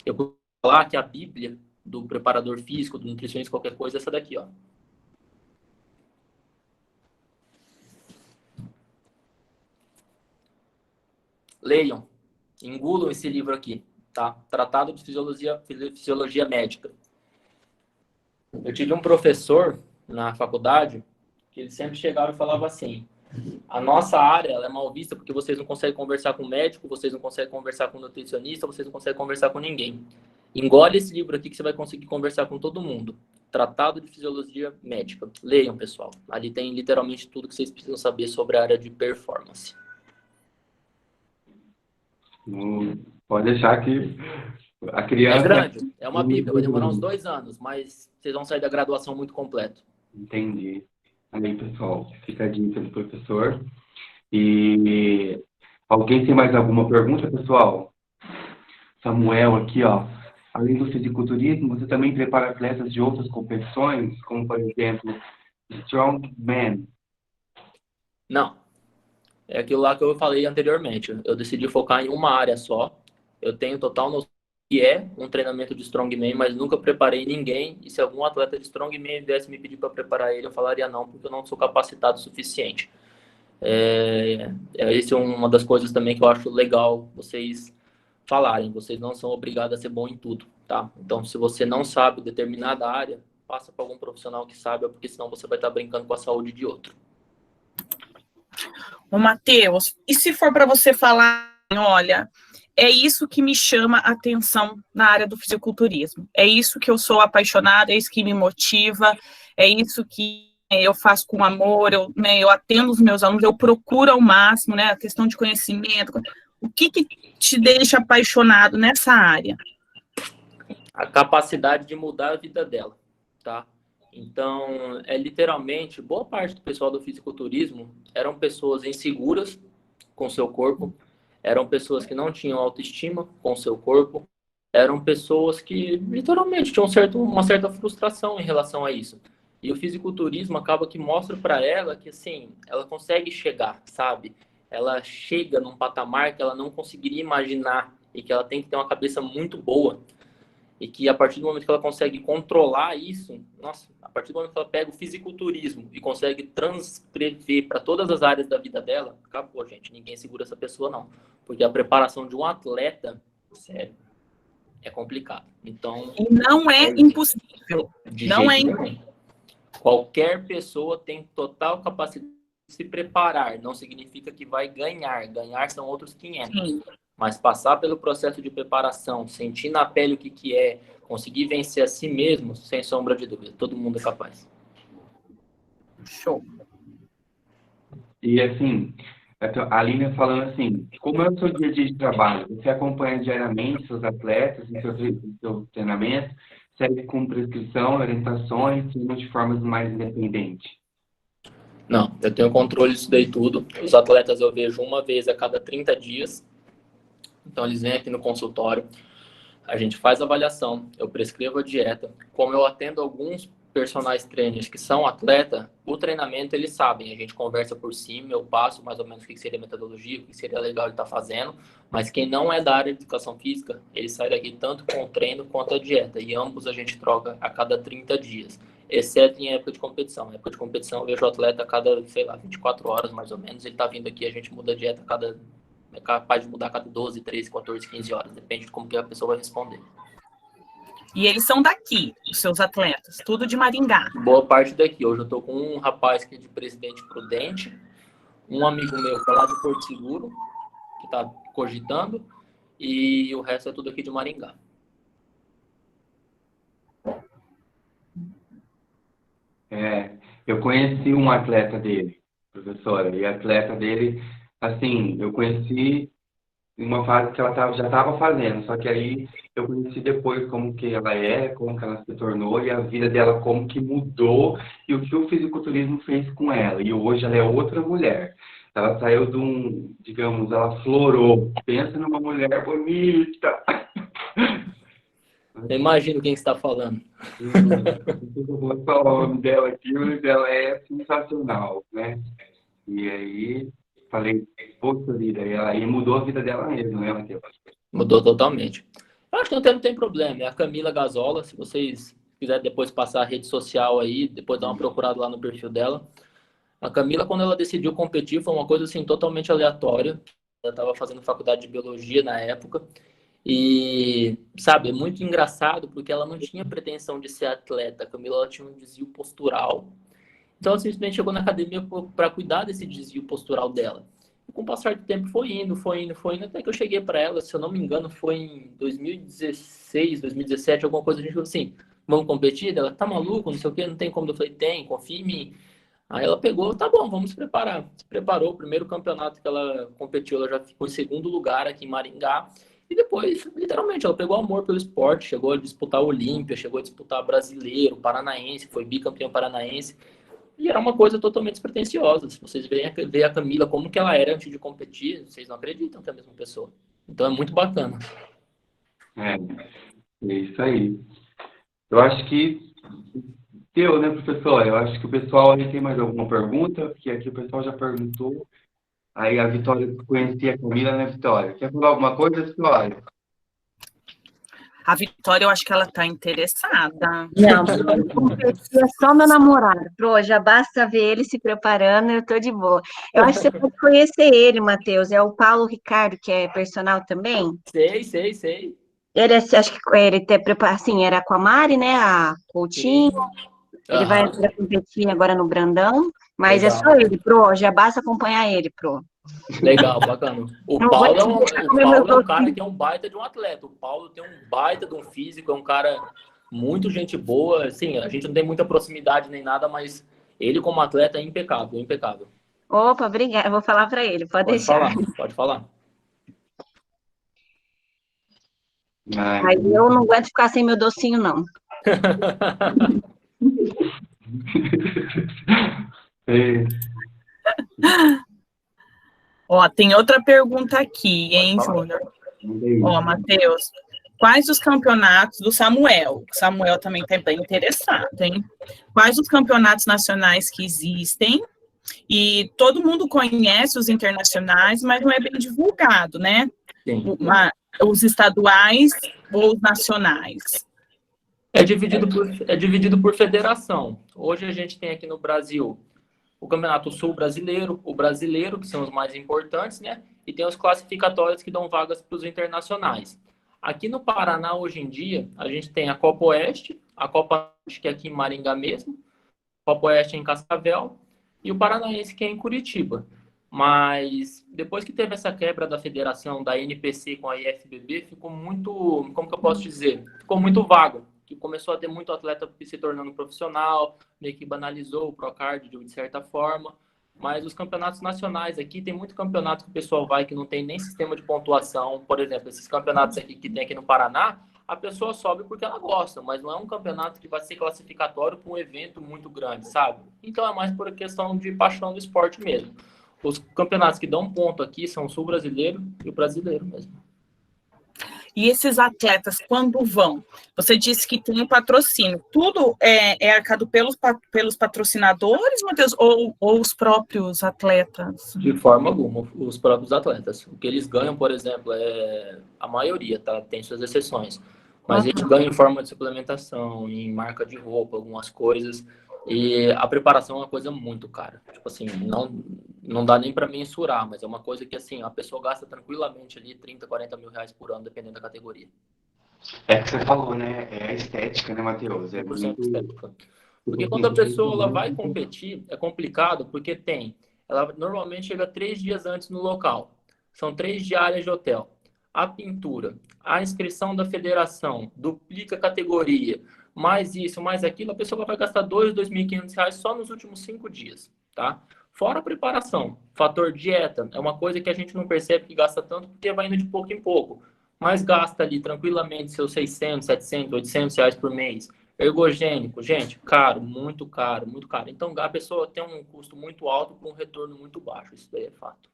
Eu vou falar que a Bíblia do preparador físico, do nutricionista, qualquer coisa, é essa daqui, ó. Leiam, engulam esse livro aqui, tá? Tratado de Fisiologia Médica. Eu tive um professor na faculdade que ele sempre chegava e falava assim: a nossa área ela é mal vista porque vocês não conseguem conversar com o médico, vocês não conseguem conversar com o nutricionista, vocês não conseguem conversar com ninguém. Engole esse livro aqui que você vai conseguir conversar com todo mundo. Tratado de Fisiologia Médica. Leiam, pessoal. Ali tem literalmente tudo que vocês precisam saber sobre a área de performance. Pode deixar que a criança... É grande, é uma bíblia, vai demorar uns 2 anos, mas vocês vão sair da graduação muito completo. Entendi. Aí, pessoal, fica a dica do professor. E alguém tem mais alguma pergunta, pessoal? Samuel aqui, ó. Além do fisiculturismo, você também prepara atletas de outras competições, como, por exemplo, Strongman? Não. É aquilo lá que eu falei anteriormente. Eu decidi focar em uma área só. Eu tenho total noção que é um treinamento de Strongman, mas nunca preparei ninguém. E se algum atleta de Strongman viesse me pedir para preparar ele, eu falaria não, porque eu não sou capacitado o suficiente. Essa é uma das coisas também que eu acho legal vocês falarem. Vocês não são obrigados a ser bom em tudo, tá? Então, se você não sabe determinada área, passa para algum profissional que saiba, porque senão você vai estar brincando com a saúde de outro. Ô, Matheus, e se for para você falar, olha, é isso que me chama a atenção na área do fisiculturismo, é isso que eu sou apaixonada, é isso que me motiva, é isso que eu faço com amor, eu atendo os meus alunos, eu procuro ao máximo, né, a questão de conhecimento. O que te deixa apaixonado nessa área? A capacidade de mudar a vida dela. tá? Então, literalmente, boa parte do pessoal do fisiculturismo eram pessoas inseguras com seu corpo, eram pessoas que não tinham autoestima com seu corpo, eram pessoas que literalmente tinham uma certa frustração em relação a isso. E o fisiculturismo acaba que mostra para ela que, assim, ela consegue chegar, sabe? Ela chega num patamar que ela não conseguiria imaginar e que ela tem que ter uma cabeça muito boa. E que a partir do momento que ela consegue controlar isso, nossa, a partir do momento que ela pega o fisiculturismo e consegue transcrever para todas as áreas da vida dela, acabou, gente. Ninguém segura essa pessoa, não. Porque a preparação de um atleta, sério, é complicado. Então, E não é impossível. de Não é jeito nenhum. Qualquer pessoa tem total capacidade de se preparar. Não significa que vai ganhar. Ganhar são outros 500. Sim. Mas passar pelo processo de preparação, sentir na pele o que é, conseguir vencer a si mesmo, sem sombra de dúvida. Todo mundo é capaz. Show. E assim, a Aline falando assim, como é o seu dia a dia de trabalho? Você acompanha diariamente seus atletas em seu treinamento? Segue com prescrição, orientações, ou de formas mais independentes? Não, eu tenho controle disso daí tudo. Os atletas eu vejo uma vez a cada 30 dias. Então, eles vêm aqui no consultório, a gente faz a avaliação, eu prescrevo a dieta. Como eu atendo alguns personagens trainers que são atleta, o treinamento eles sabem, a gente conversa por cima, eu passo mais ou menos o que seria a metodologia, o que seria legal ele estar fazendo, mas quem não é da área de educação física, ele sai daqui tanto com o treino quanto a dieta, e ambos a gente troca a cada 30 dias, exceto em época de competição. Na época de competição eu vejo o atleta a cada, 24 horas mais ou menos, ele está vindo aqui, a gente muda a dieta é capaz de mudar a cada 12, 13, 14, 15 horas. Depende de como que a pessoa vai responder. E eles são daqui, os seus atletas, tudo de Maringá. Boa parte daqui. Hoje eu tô com um rapaz que é de Presidente Prudente, um amigo meu que é lá de Porto Seguro, que tá cogitando, e o resto é tudo aqui de Maringá. Eu conheci um atleta dele, professora, e a atleta dele, assim, eu conheci em uma fase que ela já estava fazendo, só que aí eu conheci depois como que ela como que ela se tornou e a vida dela como que mudou e o que o fisiculturismo fez com ela. E hoje ela é outra mulher. Ela saiu de digamos, ela florou. Pensa numa mulher bonita. Eu imagino quem está falando. Eu vou falar o nome dela aqui, mas ela é sensacional, né? E aí falei, poxa vida, e aí mudou a vida dela mesmo, né, Matheus? Mudou totalmente. Eu acho que não tem problema. É a Camila Gazola. Se vocês quiserem depois passar a rede social aí, depois dar uma procurada lá no perfil dela. A Camila, quando ela decidiu competir, foi uma coisa assim totalmente aleatória. Ela estava fazendo faculdade de biologia na época. E, sabe, é muito engraçado porque ela não tinha pretensão de ser atleta. A Camila ela tinha um desvio postural. Então, ela simplesmente chegou na academia para cuidar desse desvio postural dela. E com o passar do tempo foi indo, até que eu cheguei para ela, se eu não me engano, foi em 2016, 2017, alguma coisa, a gente falou assim, vamos competir? Ela, tá maluco, não sei o quê, não tem como. Eu falei, tem, confia em mim. Aí ela pegou, tá bom, vamos se preparar. Se preparou, o primeiro campeonato que ela competiu, ela já ficou em segundo lugar aqui em Maringá. E depois, literalmente, ela pegou amor pelo esporte, chegou a disputar o Olímpia, chegou a disputar Brasileiro, Paranaense, foi bicampeão paranaense. E era uma coisa totalmente despretensiosa. Se vocês verem a Camila como que ela era antes de competir, vocês não acreditam que é a mesma pessoa. Então é muito bacana. É isso aí. Eu acho que deu, né, professor? Eu acho que o pessoal aí tem mais alguma pergunta, porque aqui o pessoal já perguntou. Aí a Vitória conhecia a Camila, né, Vitória? Quer falar alguma coisa, Vitória? A Vitória, eu acho que ela está interessada. Não, competir é só meu namorado. Pro, já basta ver ele se preparando, eu tô de boa. Eu acho que você pode conhecer ele, Matheus. É o Paulo Ricardo, que é personal também. Sei. Ele, acho que ele assim, era com a Mari, né? A Coutinho. Ele vai competir agora no Brandão. Mas legal. É só ele, Pro. Já basta acompanhar ele, Pro. Legal, bacana. O Paulo é um cara que é um baita de um atleta. O Paulo tem um baita de um físico, é um cara muito gente boa. Assim, a gente não tem muita proximidade nem nada, mas ele como atleta é impecável, impecável. Opa, obrigada. Eu vou falar para ele, pode deixar. Pode falar. Aí eu não aguento ficar sem meu docinho, não. É. Ó, tem outra pergunta aqui, hein, Júnior? Ó, Matheus, quais os campeonatos do Samuel? O Samuel também está bem interessado, hein? Quais os campeonatos nacionais que existem? E todo mundo conhece os internacionais, mas não é bem divulgado, né? Sim. Os estaduais ou os nacionais? É dividido por federação. Hoje a gente tem aqui no Brasil o Campeonato Sul Brasileiro, o Brasileiro, que são os mais importantes, né? E tem os classificatórios que dão vagas para os internacionais. Aqui no Paraná, hoje em dia, a gente tem a Copa Oeste, a Copa Oeste, que é aqui em Maringá mesmo, a Copa Oeste em Cascavel, e o Paranaense, que é em Curitiba. Mas depois que teve essa quebra da federação, da NPC com a IFBB, ficou muito, como que eu posso dizer? Ficou muito vago. Que começou a ter muito atleta se tornando profissional, meio que banalizou o Procard de certa forma. Mas os campeonatos nacionais aqui, tem muito campeonato que o pessoal vai que não tem nem sistema de pontuação. Por exemplo, esses campeonatos aqui que tem aqui no Paraná, a pessoa sobe porque ela gosta, mas não é um campeonato que vai ser classificatório para um evento muito grande, sabe? Então é mais por questão de paixão do esporte mesmo. Os campeonatos que dão ponto aqui são o Sul Brasileiro e o Brasileiro mesmo. E esses atletas, quando vão? Você disse que tem um patrocínio. Tudo é arcado pelos patrocinadores, Matheus, ou os próprios atletas? De forma alguma, os próprios atletas. O que eles ganham, por exemplo, a maioria, tá? Tem suas exceções. Mas eles ganham em forma de suplementação, em marca de roupa, algumas coisas. E a preparação é uma coisa muito cara. Tipo assim, não dá nem para mensurar, mas é uma coisa que assim, a pessoa gasta tranquilamente ali 30, 40 mil reais por ano, dependendo da categoria. É que você falou, né? É a estética, né, Matheus? É 100% muito... estética. Porque quando a pessoa ela vai competir, é complicado, porque ela normalmente chega 3 dias antes no local. São 3 diárias de hotel. A pintura, a inscrição da federação, duplica a categoria, mais isso, mais aquilo, a pessoa vai gastar R$2.500 só nos últimos 5 dias, tá? Fora a preparação, fator dieta, é uma coisa que a gente não percebe que gasta tanto, porque vai indo de pouco em pouco, mas gasta ali tranquilamente seus 600, 700, 800 reais por mês. Ergogênico, gente, caro, muito caro, muito caro. Então a pessoa tem um custo muito alto com um retorno muito baixo, isso daí é fato.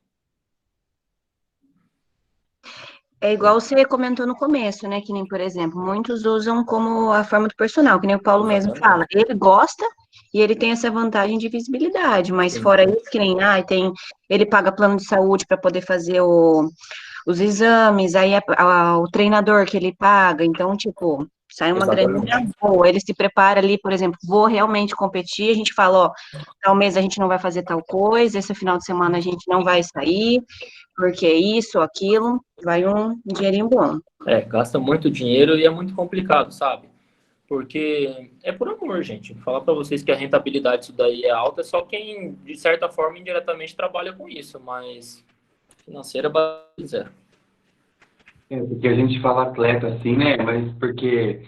É igual você comentou no começo, né? Que nem, por exemplo, muitos usam como a forma do personal, que nem o Paulo mesmo fala. Ele gosta e ele tem essa vantagem de visibilidade, mas Sim. fora isso, que nem, ele paga plano de saúde para poder fazer os exames, aí o treinador que ele paga, então, tipo, sai uma graninha boa. Ele se prepara ali, por exemplo, vou realmente competir, a gente fala, ó, tal mês a gente não vai fazer tal coisa, esse final de semana a gente não vai sair, porque isso, aquilo, vai um dinheirinho bom. Gasta muito dinheiro e é muito complicado, sabe? Porque é por amor, gente. Falar para vocês que a rentabilidade disso daí é alta é só quem, de certa forma, indiretamente trabalha com isso, mas financeira é zero. Porque a gente fala atleta assim, né? Mas porque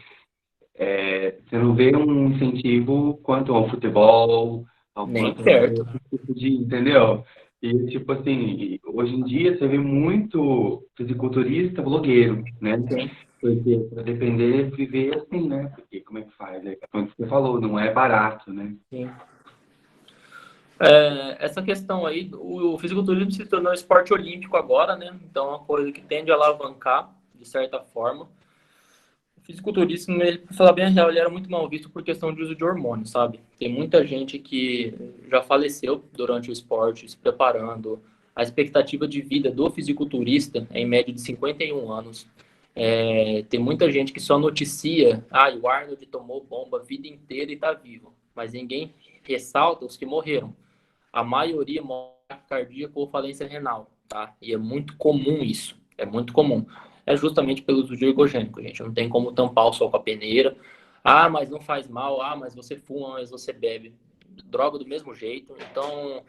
você não vê um incentivo quanto ao futebol, ao Nem quanto perto. entendeu? E, tipo assim, hoje em dia você vê muito fisiculturista blogueiro, né? Sim. Porque para depender, viver assim, né? Porque como é que faz? Como você falou, não é barato, né? Sim. Essa questão aí, o fisiculturismo se tornou esporte olímpico agora, né? Então é uma coisa que tende a alavancar, de certa forma. O fisiculturismo, ele, pra falar bem a real, ele era muito mal visto por questão de uso de hormônios, sabe? Tem muita gente que já faleceu durante o esporte, se preparando. A expectativa de vida do fisiculturista é em média de 51 anos. Tem muita gente que só noticia, o Arnold tomou bomba a vida inteira e tá vivo. Mas ninguém ressalta os que morreram. A maioria morre cardíaco ou falência renal, tá? E é muito comum isso, é muito comum. É justamente pelo uso de ergogênico, gente. Não tem como tampar o sol com a peneira. Mas não faz mal. Mas você fuma, mas você bebe. Droga do mesmo jeito. Então,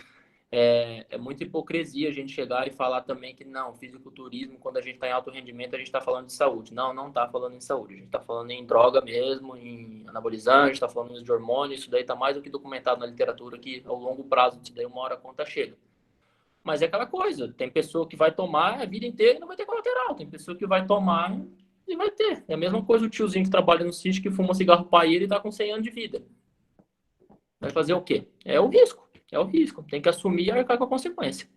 é muita hipocrisia a gente chegar e falar também que não, fisiculturismo, quando a gente está em alto rendimento, a gente está falando de saúde. Não está falando em saúde. A gente está falando em droga mesmo, em anabolizante, está falando de hormônio. Isso daí está mais do que documentado na literatura que, ao longo prazo, isso daí uma hora a conta chega. Mas é aquela coisa, tem pessoa que vai tomar a vida inteira e não vai ter colateral. Tem pessoa que vai tomar e vai ter. É a mesma coisa o tiozinho que trabalha no sítio, que fuma cigarro paeiro e tá com 100 anos de vida. Vai fazer o quê? É o risco. É o risco. Tem que assumir e arcar com a consequência.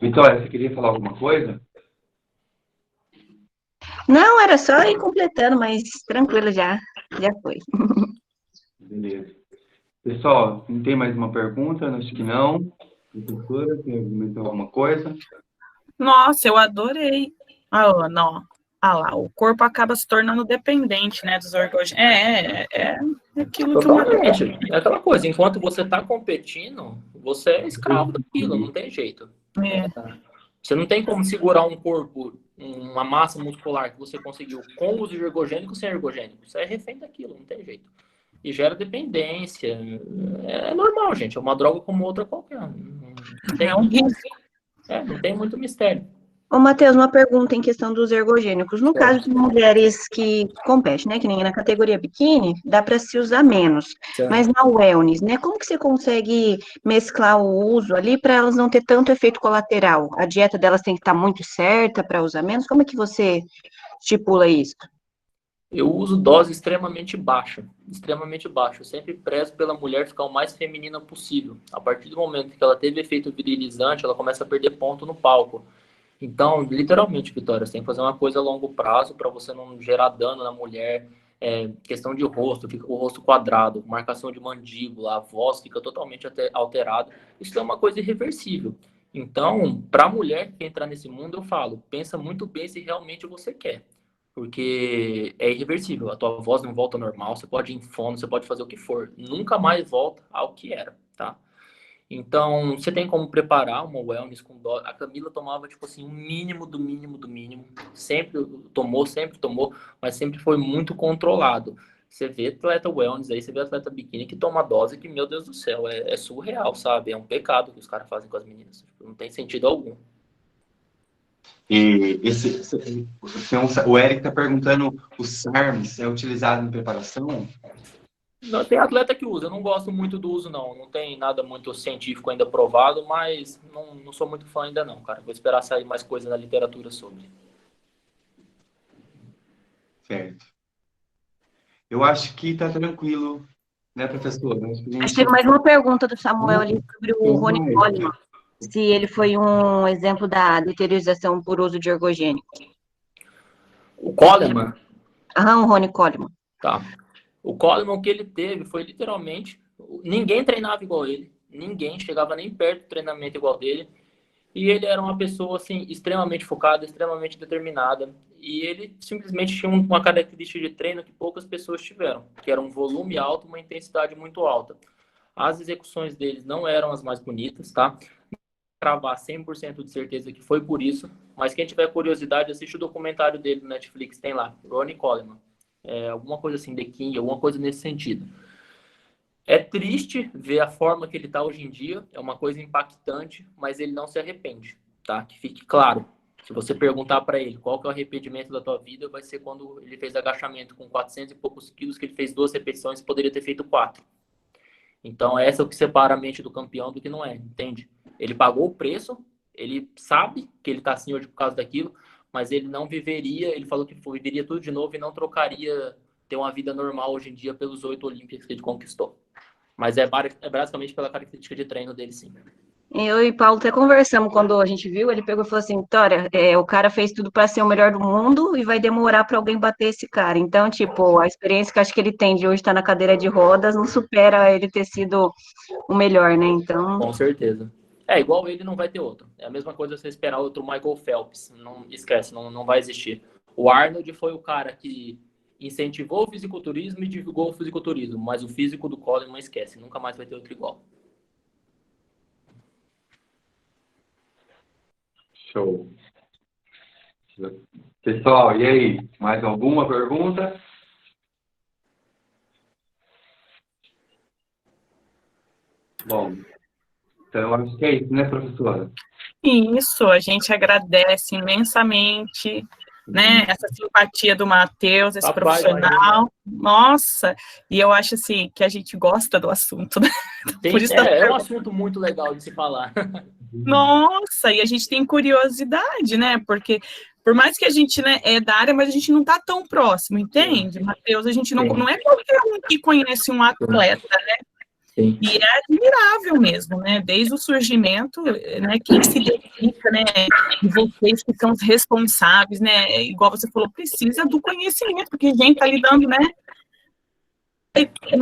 Vitória, você queria falar alguma coisa? Não, era só ir completando, mas tranquilo já foi. Beleza. Pessoal, não tem mais uma pergunta? Acho que não. Professora, quer comentar alguma coisa? Nossa, eu adorei. Ah, Ana, ó. Ah lá, o corpo acaba se tornando dependente, né, dos órgãos. É aquilo que uma... Totalmente. É aquela coisa, enquanto você está competindo, você é escravo daquilo, não tem jeito. É. Você não tem como segurar um corpo, uma massa muscular que você conseguiu com uso de ergogênico ou sem ergogênico. Você é refém daquilo, não tem jeito. E gera dependência. É normal, gente. É uma droga como outra qualquer. É um risco. Não tem muito mistério. Ô, Matheus, uma pergunta em questão dos ergogênicos. No caso de mulheres que competem, né, que nem na categoria biquíni, dá para se usar menos. Certo. Mas na wellness, né, como que você consegue mesclar o uso ali para elas não ter tanto efeito colateral? A dieta delas tem que estar muito certa para usar menos? Como é que você estipula isso? Eu uso dose extremamente baixa. Extremamente baixa. Eu sempre prezo pela mulher ficar o mais feminina possível. A partir do momento que ela teve efeito virilizante, ela começa a perder ponto no palco. Então, literalmente, Vitória, você tem que fazer uma coisa a longo prazo para você não gerar dano na mulher. Questão de rosto, fica com o rosto quadrado, marcação de mandíbula, a voz fica totalmente alterada. Isso é uma coisa irreversível. Então, para a mulher que entrar nesse mundo, eu falo, pensa muito bem se realmente você quer. Porque é irreversível. A tua voz não volta ao normal, você pode ir em fono, você pode fazer o que for. Nunca mais volta ao que era, tá? Então, você tem como preparar uma wellness com dose. A Camila tomava, tipo assim, o mínimo do mínimo do mínimo. Sempre tomou, mas sempre foi muito controlado. Você vê atleta wellness aí, você vê atleta biquíni que toma dose que, meu Deus do céu, é surreal, sabe? É um pecado que os caras fazem com as meninas. Não tem sentido algum. E o Eric está perguntando, o SARMs é utilizado em preparação? Não, tem atleta que usa, eu não gosto muito do uso, não. Não tem nada muito científico ainda provado, mas não sou muito fã ainda não, cara. Vou esperar sair mais coisa na literatura sobre. Certo. Eu acho que está tranquilo, né, professor? Acho que teve mais uma pergunta do Samuel ali sobre o Ronnie Coleman. Se ele foi um exemplo da deteriorização por uso de ergogênico. O Coleman? O Ronnie Coleman. Tá. O Coleman, o que ele teve foi literalmente... Ninguém treinava igual ele. Ninguém chegava nem perto do treinamento igual dele. E ele era uma pessoa, assim, extremamente focada, extremamente determinada. E ele simplesmente tinha uma característica de treino que poucas pessoas tiveram. Que era um volume alto, uma intensidade muito alta. As execuções deles não eram as mais bonitas, tá? Cravar 100% de certeza que foi por isso, mas quem tiver curiosidade, assiste o documentário dele no Netflix, tem lá, Ronnie Coleman. Alguma coisa assim, The King, alguma coisa nesse sentido. É triste ver a forma que ele está hoje em dia, é uma coisa impactante, mas ele não se arrepende, tá? Que fique claro. Se você perguntar para ele qual que é o arrependimento da tua vida, vai ser quando ele fez agachamento com 400 e poucos quilos, que ele fez 2 repetições e poderia ter feito 4. Então, essa é o que separa a mente do campeão do que não é, entende? Ele pagou o preço, ele sabe que ele está assim hoje por causa daquilo, mas ele não viveria, ele falou que viveria tudo de novo e não trocaria ter uma vida normal hoje em dia pelos 8 Olímpicos que ele conquistou. Mas é basicamente pela característica de treino dele, sim. Eu e Paulo até conversamos quando a gente viu, ele pegou e falou assim, Vitória, o cara fez tudo para ser o melhor do mundo e vai demorar para alguém bater esse cara. Então, tipo, a experiência que acho que ele tem de hoje estar na cadeira de rodas não supera ele ter sido o melhor, né? Então... Com certeza. Igual ele não vai ter outro. É a mesma coisa você esperar outro Michael Phelps. Não esquece, não vai existir. O Arnold foi o cara que incentivou o fisiculturismo e divulgou o fisiculturismo, mas o físico do Coleman esquece. Nunca mais vai ter outro igual. Show. Pessoal, e aí? Mais alguma pergunta? Bom, então eu acho que é isso, né, professora? Isso, a gente agradece imensamente, né, essa simpatia do Matheus, esse profissional. Nossa, e eu acho assim que a gente gosta do assunto, né? Por isso é um assunto muito legal de se falar. Nossa, e a gente tem curiosidade, né? Porque por mais que a gente, né, é da área, mas a gente não está tão próximo, entende, Matheus? A gente não é qualquer um que conhece um atleta, né? Sim. E é admirável mesmo, né? Desde o surgimento, né? Quem se dedica, né? E vocês que são os responsáveis, né? Igual você falou, precisa do conhecimento, porque a gente está lidando, né?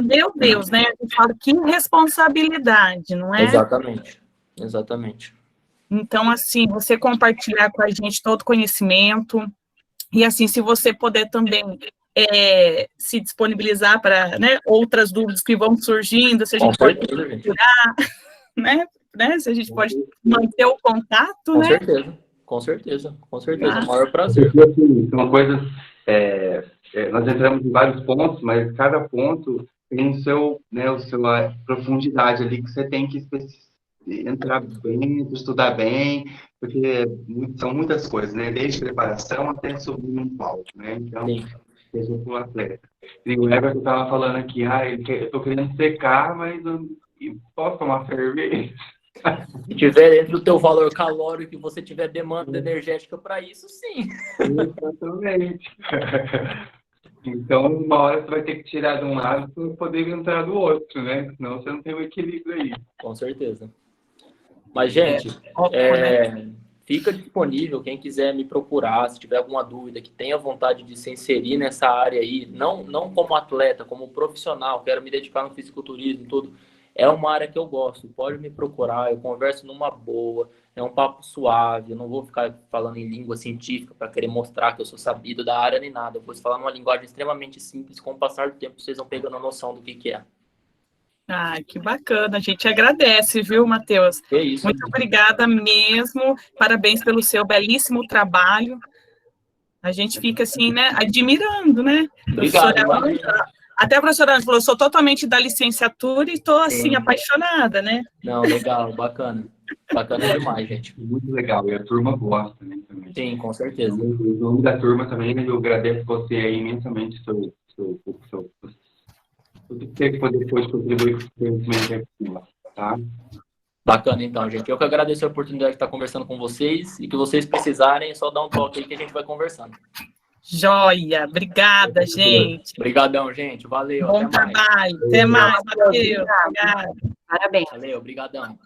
Meu Deus, né? A gente fala que responsabilidade, não é? Exatamente. Então, assim, você compartilhar com a gente todo o conhecimento, e assim, se você puder também se disponibilizar para, né, outras dúvidas que vão surgindo, se a gente pode procurar, né? Se a gente pode manter o contato, né? Com certeza. É o maior prazer. Uma coisa, nós entramos em vários pontos, mas cada ponto tem o seu, né, a profundidade ali que você tem que entrar bem, estudar bem, porque são muitas coisas, né? Desde preparação até subir num palco, né? Então, seja um atleta. E o Everton estava falando aqui, eu estou querendo secar, mas eu posso tomar cerveja? Se tiver dentro do teu valor calórico e você tiver demanda energética para isso, sim. Exatamente. Então, uma hora você vai ter que tirar de um lado para poder entrar do outro, né? Senão você não tem o equilíbrio aí. Com certeza. Mas, gente, fica disponível, quem quiser me procurar, se tiver alguma dúvida, que tenha vontade de se inserir nessa área aí, não como atleta, como profissional, quero me dedicar no fisiculturismo e tudo, é uma área que eu gosto, pode me procurar, eu converso numa boa, é um papo suave, eu não vou ficar falando em língua científica para querer mostrar que eu sou sabido da área nem nada, eu vou falar numa linguagem extremamente simples, com o passar do tempo vocês vão pegando a noção do que é. Que bacana, a gente agradece, viu, Matheus? É isso. Muito obrigada mesmo, parabéns pelo seu belíssimo trabalho. A gente fica assim, né, admirando, né? Obrigado. Até a professora Ana falou, eu sou totalmente da licenciatura e estou, assim, apaixonada, né? Não, legal, bacana. Bacana demais, gente. Muito legal, e a turma gosta, né, também. Sim, com certeza. Em nome da turma também, eu agradeço você aí imensamente tudo que você pode depois contribuir com o conhecimento aqui, tá? Bacana, então, gente. Eu que agradeço a oportunidade de estar conversando com vocês e que vocês precisarem, é só dar um toque aí que a gente vai conversando. Joia! Obrigada, gente. Obrigadão, gente. Valeu. Bom trabalho. Até mais, Matheus. Obrigada. Parabéns. Valeu, obrigadão.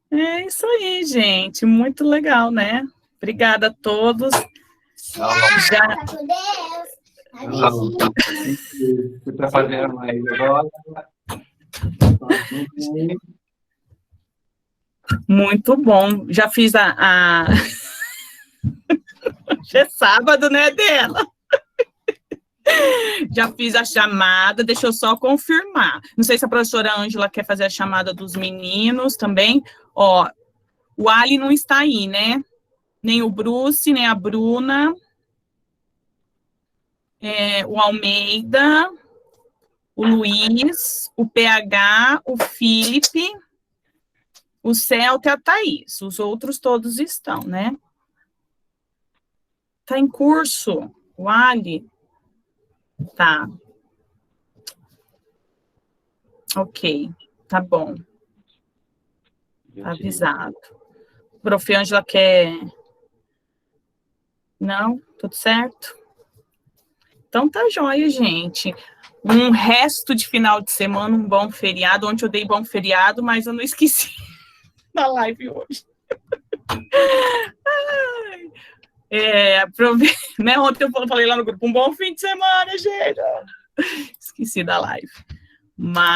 É isso aí, gente. Muito legal, né? Obrigada a todos. Você está fazendo mais agora? Muito bom. Já fiz Hoje é sábado, né, dela? Já fiz a chamada, deixa eu só confirmar. Não sei se a professora Ângela quer fazer a chamada dos meninos também. Ó, o Ali não está aí, né? Nem o Bruce, nem a Bruna. O Almeida, o Luiz, o PH, o Felipe, o Celta e a Thaís. Os outros todos estão, né? Está em curso. O Ali. Tá. Ok. Tá bom. Tá avisado. Prof. Ângela quer... Não? Tudo certo? Então tá jóia, gente. Um resto de final de semana, um bom feriado. Ontem eu dei bom feriado, mas eu não esqueci da live hoje. Né? Ontem eu falei lá no grupo, um bom fim de semana, gente. Esqueci da live. Mas